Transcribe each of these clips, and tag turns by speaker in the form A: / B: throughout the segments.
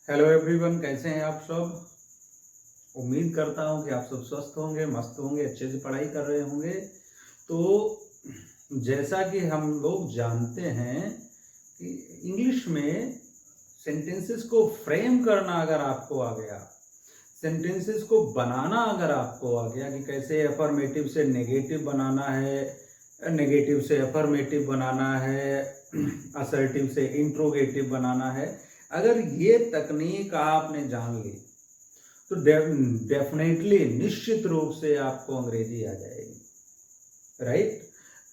A: Hello everyone, कैसे हैं आप सब। उम्मीद करता हूं कि आप सब स्वस्थ होंगे, मस्त होंगे, अच्छे से पढ़ाई कर रहे होंगे। तो जैसा कि हम लोग जानते हैं कि इंग्लिश में सेंटेंसेस को फ्रेम करना अगर आपको आ गया, सेंटेंसेस को बनाना अगर आपको आ गया कि कैसे अफर्मेटिव से नेगेटिव बनाना है, नेगेटिव से अफर्मेटिव बनाना है, असर्टिव से इंट्रोगेटिव बनाना है, अगर ये तकनीक आपने जान ली तो डेफिनेटली निश्चित रूप से आपको अंग्रेजी आ जाएगी। राइट,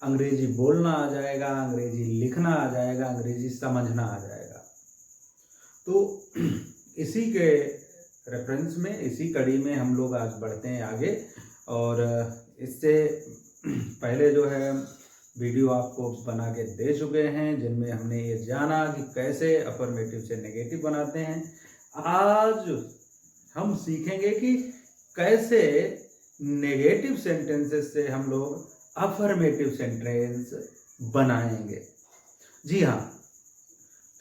A: अंग्रेजी बोलना आ जाएगा, अंग्रेजी लिखना आ जाएगा, अंग्रेजी समझना आ जाएगा। तो इसी के रेफरेंस में, इसी कड़ी में हम लोग आज बढ़ते हैं आगे। और इससे पहले जो है वीडियो आपको बना के दे चुके हैं, जिनमें हमने ये जाना कि कैसे अफर्मेटिव से नेगेटिव बनाते हैं। आज हम सीखेंगे कि कैसे नेगेटिव सेंटेंसेस से हम लोग अफर्मेटिव सेंटेंस बनाएंगे। जी हाँ,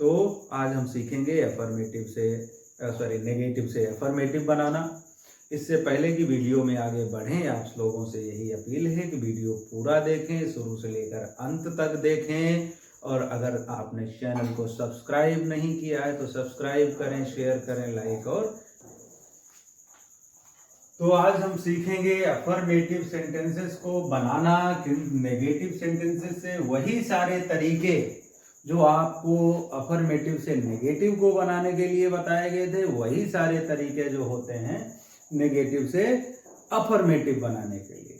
A: तो आज हम सीखेंगे नेगेटिव से अफर्मेटिव बनाना। इससे पहले की वीडियो में आगे बढ़ें, आप लोगों से यही अपील है कि वीडियो पूरा देखें, शुरू से लेकर अंत तक देखें। और अगर आपने चैनल को सब्सक्राइब नहीं किया है तो सब्सक्राइब करें, शेयर करें, लाइक। और तो आज हम सीखेंगे अफर्मेटिव सेंटेंसेस को बनाना, नेगेटिव सेंटेंसेस से वही सारे तरीके जो आपको अफर्मेटिव से नेगेटिव को बनाने के लिए बताए गए थे, वही सारे तरीके जो होते हैं नेगेटिव से अफर्मेटिव बनाने के लिए।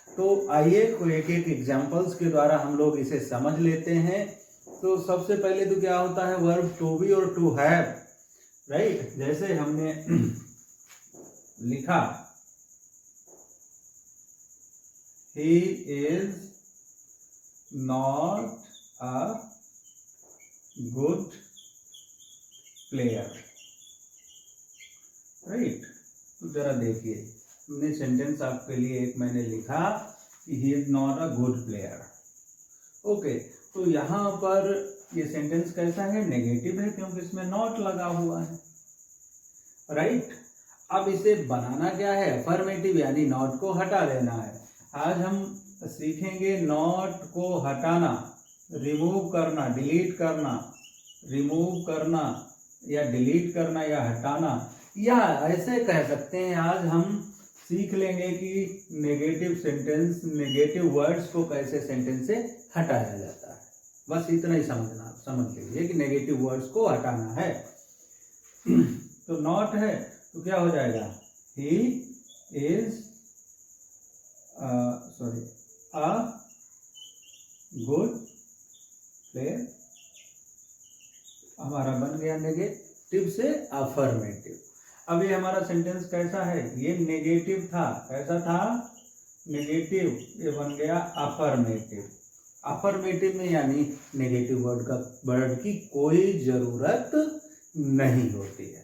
A: तो आइए एक एक एग्जांपल्स के द्वारा हम लोग इसे समझ लेते हैं। तो सबसे पहले तो क्या होता है, वर्ब टू बी और टू हैव। राइट, जैसे हमने लिखा he is not a good player. Right, तो जरा देखिए, हमने सेंटेंस आपके लिए एक मैंने लिखा कि he is not a good player. Okay, तो यहाँ पर ये सेंटेंस कैसा है, नेगेटिव है, क्योंकि इसमें नॉट लगा हुआ है। राइट, अब इसे बनाना क्या है, अफर्मेटिव, यानी नॉट को हटा देना है। आज हम सीखेंगे नॉट को हटाना, रिमूव करना, डिलीट करना, रिमूव करना या डिलीट करना या हटाना, या ऐसे कह सकते हैं आज हम सीख लेंगे कि नेगेटिव सेंटेंस, नेगेटिव वर्ड्स को कैसे सेंटेंस से हटाया जाता है। बस इतना ही समझ लीजिए कि नेगेटिव वर्ड्स को हटाना है। तो नॉट है तो क्या हो जाएगा, he is a good player. हमारा बन गया नेगेटिव से अफर्मेटिव। अब ये हमारा सेंटेंस कैसा है, ये नेगेटिव था, कैसा था, नेगेटिव, ये बन गया अफर्मेटिव। अफर्मेटिव में यानी नेगेटिव वर्ड की कोई जरूरत नहीं होती है।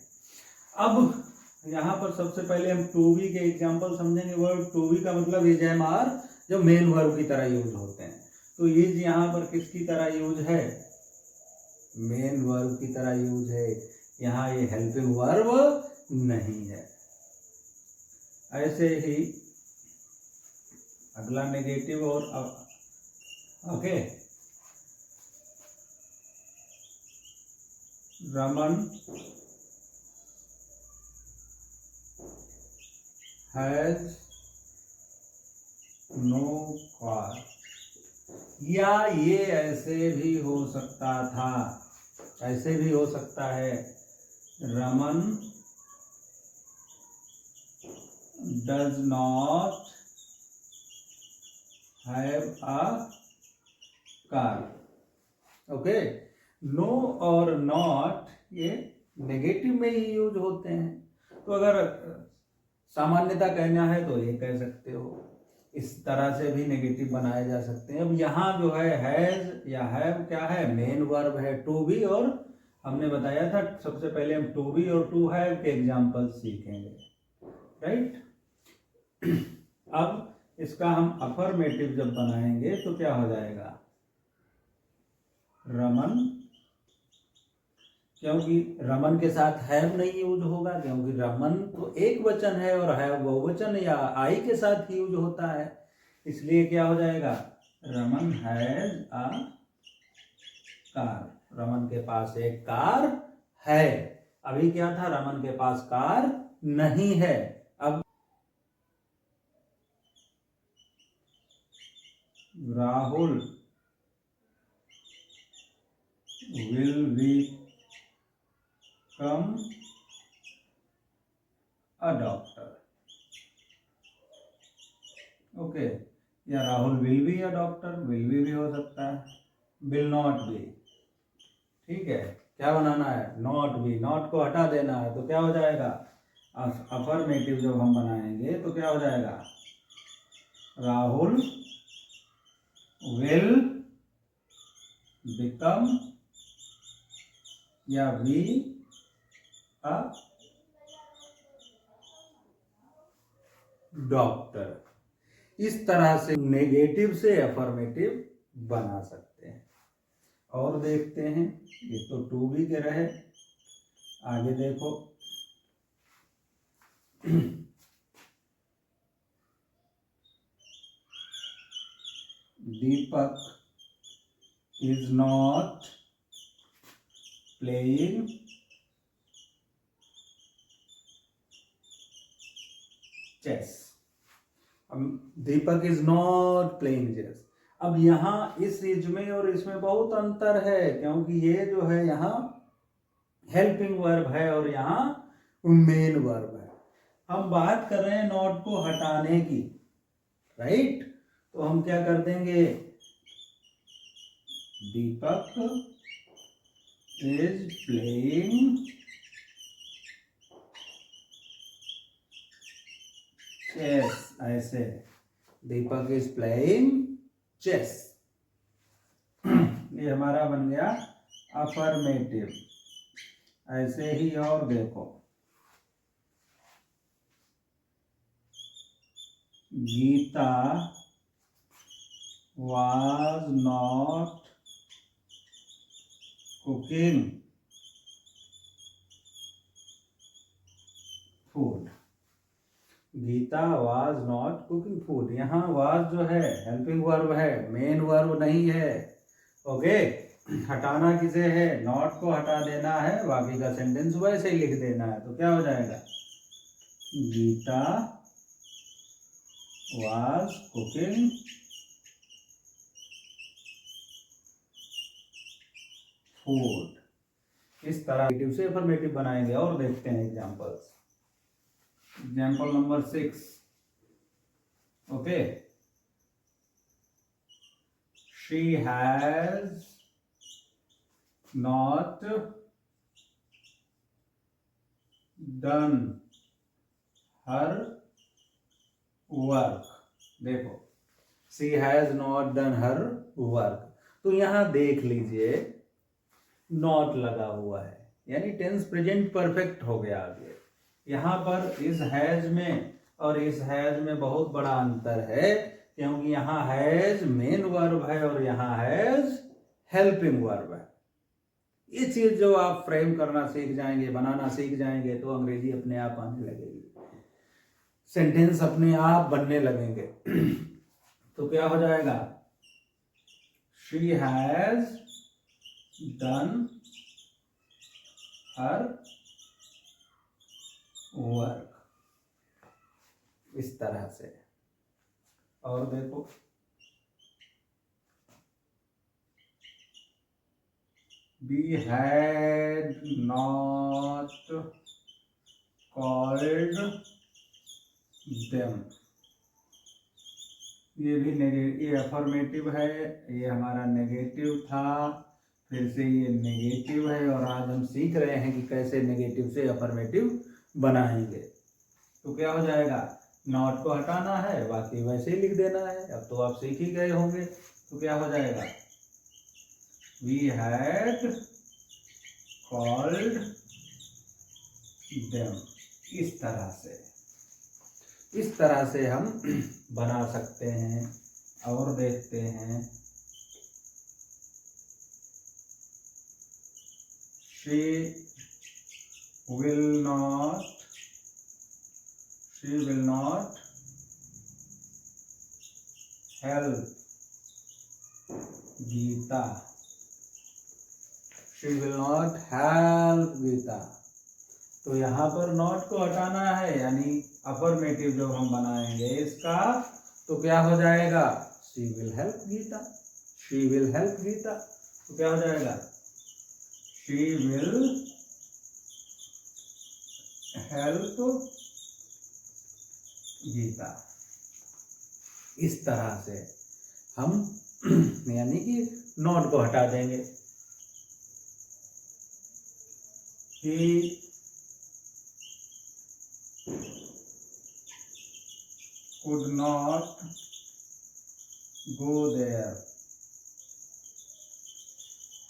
A: अब यहाँ पर सबसे पहले हम टू बी के एग्जाम्पल समझेंगे। वर्ब टू बी का मतलब इज एम आर, जो मेन वर्ब की तरह यूज होते हैं। तो इज यहाँ पर किसकी तरह यूज है, मेन वर्ब की तरह यूज है। यहाँ ये हेल्पिंग वर्ब नहीं है। ऐसे ही अगला नेगेटिव और okay, Raman has no car, या ये ऐसे भी हो सकता था, ऐसे भी हो सकता है, Raman does not have a car. Okay, no और नॉट ये नेगेटिव में ही यूज होते हैं। तो अगर सामान्यता कहना है तो ये कह सकते हो, इस तरह से भी नेगेटिव बनाए जा सकते हैं। अब यहाँ जो है हैज या हैव क्या है, मेन वर्ब है टू बी, और हमने बताया था सबसे पहले हम टू बी और टू हैव के एग्जाम्पल सीखेंगे। राइट, अब इसका हम अफर्मेटिव जब बनाएंगे तो क्या हो जाएगा, रमन क्योंकि रमन के साथ हैव नहीं यूज होगा, क्योंकि रमन तो एक वचन है और हैव बहुवचन या आई के साथ यूज होता है। इसलिए क्या हो जाएगा, Raman has a car, Raman के पास एक कार है। अभी क्या था, रमन के पास कार नहीं है। अब Rahul will become a doctor. Okay, या Rahul will be a doctor, will भी हो सकता है, विल नॉट बी। ठीक है, क्या बनाना है, नॉट बी, नॉट को हटा देना है, तो क्या हो जाएगा, अफर्मेटिव जब हम बनाएंगे तो क्या हो जाएगा, राहुल विल बिकम या बी अ डॉक्टर। इस तरह से नेगेटिव से अफर्मेटिव बना सकते हैं। और देखते हैं, ये तो टू बी के रहे, आगे देखो Deepak is not playing chess. Deepak is not playing chess. अब यहाँ इस चीज में और इसमें बहुत अंतर है, क्योंकि ये जो है यहाँ हेल्पिंग वर्ब है और यहाँ मेन वर्ब है। हम बात कर रहे हैं नॉट को हटाने की, राइट। तो हम क्या कर देंगे, दीपक इज प्लेइंग चेस, ऐसे दीपक इज प्लेइंग चेस। ये हमारा बन गया अफर्मेटिव। ऐसे ही और देखो, Gita was not cooking food। Gita was not cooking food, यहाँ was जो है हेल्पिंग वर्ब है, मेन वर्ब नहीं है। ओके, हटाना किसे है, नॉट को हटा देना है, बाकी का सेंटेंस वैसे ही लिख देना है। तो क्या हो जाएगा, गीता was cooking फूड। इस तरह नेगेटिव से अफर्मेटिव बनाएंगे। और देखते हैं examples. Example number 6, okay, she has not done her work. देखो, she has not done her work, तो यहां देख लीजिए नॉट लगा हुआ है, यानी टेंस प्रेजेंट परफेक्ट हो गया। आगे यहाँ पर इस हैज में और इस हैज में बहुत बड़ा अंतर है, क्योंकि यहाँ हैज मेन वर्ब है और यहाँ हैज हेल्पिंग वर्ब है। ये चीज जो आप फ्रेम करना सीख जाएंगे, बनाना सीख जाएंगे, तो अंग्रेजी अपने आप आने लगेगी, सेंटेंस अपने आप बनने लगेंगे। तो क्या हो जाएगा, she has done her work, इस तरह से। और देखो, we had not called them। ये भी ये अफर्मेटिव है, ये हमारा नेगेटिव था, फिर से ये नेगेटिव है, और आज हम सीख रहे हैं कि कैसे नेगेटिव से अफर्मेटिव बनाएंगे। तो क्या हो जाएगा, नॉट को हटाना है, बाकी वैसे ही लिख देना है। अब तो आप सीख ही गए होंगे। तो क्या हो जाएगा, we had called them। इस तरह से हम बना सकते हैं। और देखते हैं, she will not help Geeta. She will not help Geeta. तो यहाँ पर नॉट को हटाना है, यानी अफर्मेटिव जब हम बनाएंगे इसका तो क्या हो जाएगा, she will help Geeta. she will help Geeta. तो क्या हो जाएगा, she will help Geeta. इस तरह से हम यानी कि नॉट को हटा देंगे। He could not go there,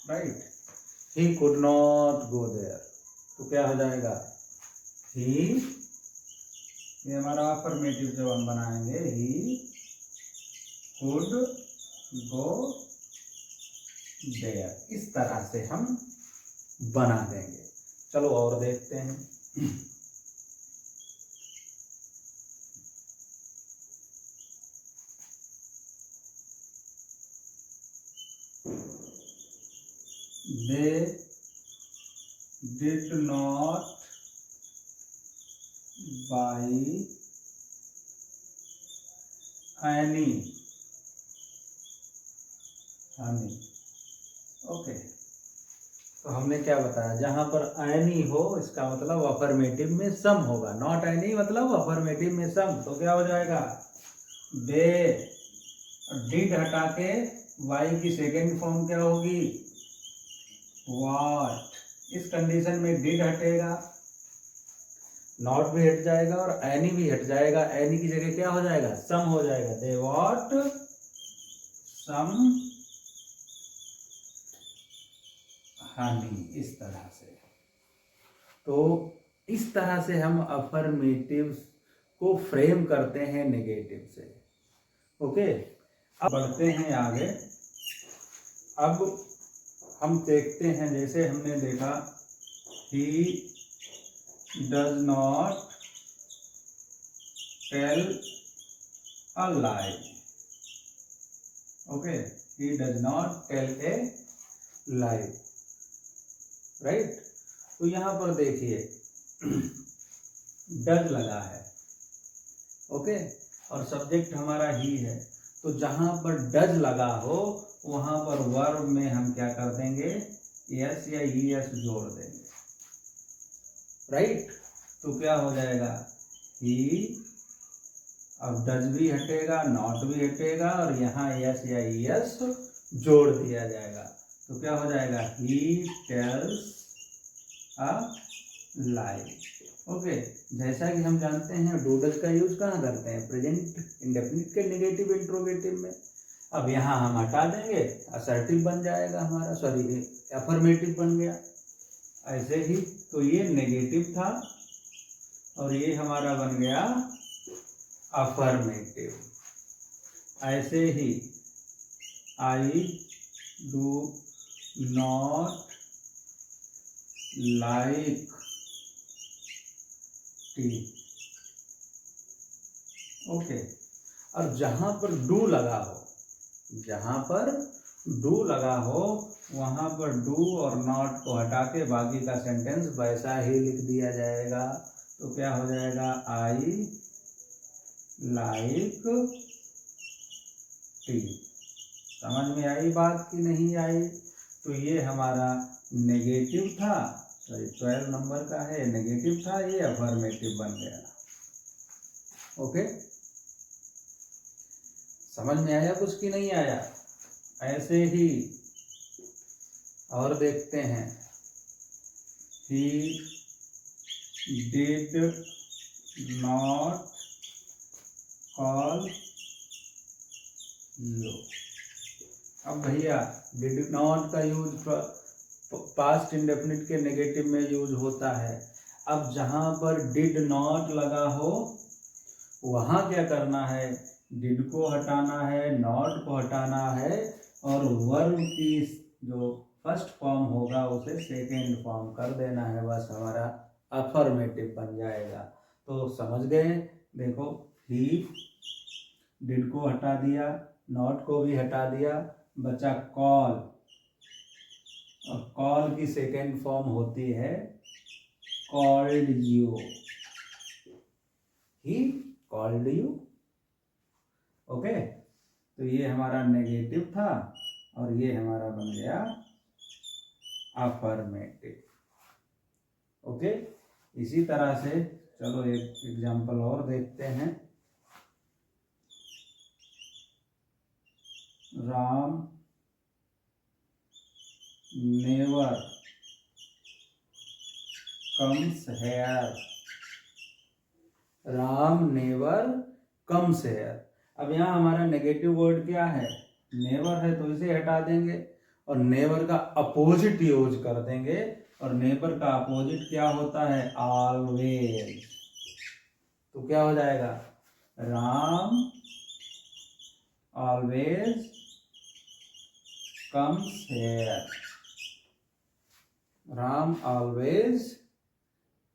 A: right? He could not go there. तो क्या हो जाएगा, he, ये हमारा अफर्मेटिव जब हम बनाएंगे, he could go there. इस तरह से हम बना देंगे। चलो और देखते हैं। They did not buy any honey. Okay, तो हमने क्या बताया, जहां पर एनी हो इसका मतलब अफर्मेटिव में सम होगा, नॉट एनी मतलब अफर्मेटिव में सम। तो क्या हो जाएगा, दे, डिड हटा के वाई की सेकेंड फॉर्म क्या होगी, व्हाट। इस कंडीशन में डिड हटेगा, नॉट भी हट जाएगा और एनी भी हट जाएगा, एनी की जगह क्या हो जाएगा, सम हो जाएगा। दे व्हाट सम हनी, इस तरह से। तो इस तरह से हम अफर्मेटिव को फ्रेम करते हैं नेगेटिव से। ओके, अब बढ़ते हैं आगे। अब हम देखते हैं, जैसे हमने देखा he does not tell a lie. Okay, he does not tell a lie, right? तो यहाँ पर देखिए डज लगा है, ओके, और सब्जेक्ट हमारा ही है। तो जहां पर डज लगा हो वहां पर वर्ब में हम क्या कर देंगे, यस या ईएस जोड़ देंगे, राइट? तो क्या हो जाएगा, ही, अब डज भी हटेगा, नॉट भी हटेगा और यहाँ यस या ईएस जोड़ दिया जाएगा। तो क्या हो जाएगा, he tells a lie. Okay, जैसा कि हम जानते हैं डू डज का यूज कहाँ करते हैं, प्रेजेंट इंडेफिनिट के नेगेटिव इंट्रोगेटिव में। अब यहाँ हम हटा देंगे, असर्टिव बन जाएगा हमारा, सॉरी अफर्मेटिव बन गया। ऐसे ही तो ये नेगेटिव था और ये हमारा बन गया अफर्मेटिव। ऐसे ही I do not like tea. Okay, और जहां पर डू लगा हो, जहां पर डू लगा हो वहां पर डू और नॉट को हटा के बाकी का सेंटेंस वैसा ही लिख दिया जाएगा। तो क्या हो जाएगा, आई लाइक टी। समझ में आई बात कि नहीं आई? तो ये हमारा नेगेटिव था, सॉरी 12 नंबर का है, नेगेटिव था, ये अफर्मेटिव बन गया। ओके, समझ में आया कुछ कि नहीं आया? ऐसे ही और देखते हैं, he did not call you। अब भैया डिड नॉट का यूज पास्ट इंडेफिनिट के नेगेटिव में यूज होता है। अब जहां पर डिड नॉट लगा हो वहां क्या करना है, डिड को हटाना है, नॉट को हटाना है और वर्ब की जो फर्स्ट फॉर्म होगा उसे सेकेंड फॉर्म कर देना है, बस हमारा अफर्मेटिव बन जाएगा। तो समझ गए? देखो, ही, डिड को हटा दिया, नॉट को भी हटा दिया, बचा कॉल, और कॉल की सेकेंड फॉर्म होती है called you, he called you. Okay, तो ये हमारा नेगेटिव था और ये हमारा बन गया अफर्मेटिव। ओके, इसी तरह से चलो एक एग्जांपल और देखते हैं। Ram never comes here, Ram never comes here. अब यहाँ हमारा नेगेटिव वर्ड क्या है? नेवर है, तो इसे हटा देंगे और नेवर का अपोजिट यूज कर देंगे, और नेवर का अपोजिट क्या होता है? ऑलवेज। तो क्या हो जाएगा? Ram always comes here, Ram always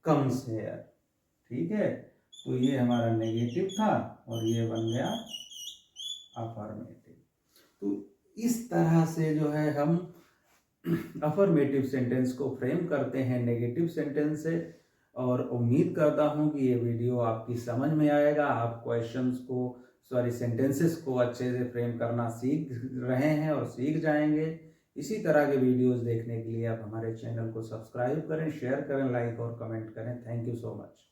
A: comes here. ठीक है, तो ये हमारा नेगेटिव था और ये बन गया अफर्मेटिव। तो इस तरह से जो है हम अफर्मेटिव सेंटेंस को फ्रेम करते हैं नेगेटिव सेंटेंस से। और उम्मीद करता हूँ कि ये वीडियो आपकी समझ में आएगा, आप क्वेश्चंस को सेंटेंसेस को अच्छे से फ्रेम करना सीख रहे हैं और सीख जाएंगे। इसी तरह के वीडियोस देखने के लिए आप हमारे चैनल को सब्सक्राइब करें, शेयर करें, लाइक और कमेंट करें। Thank you so much.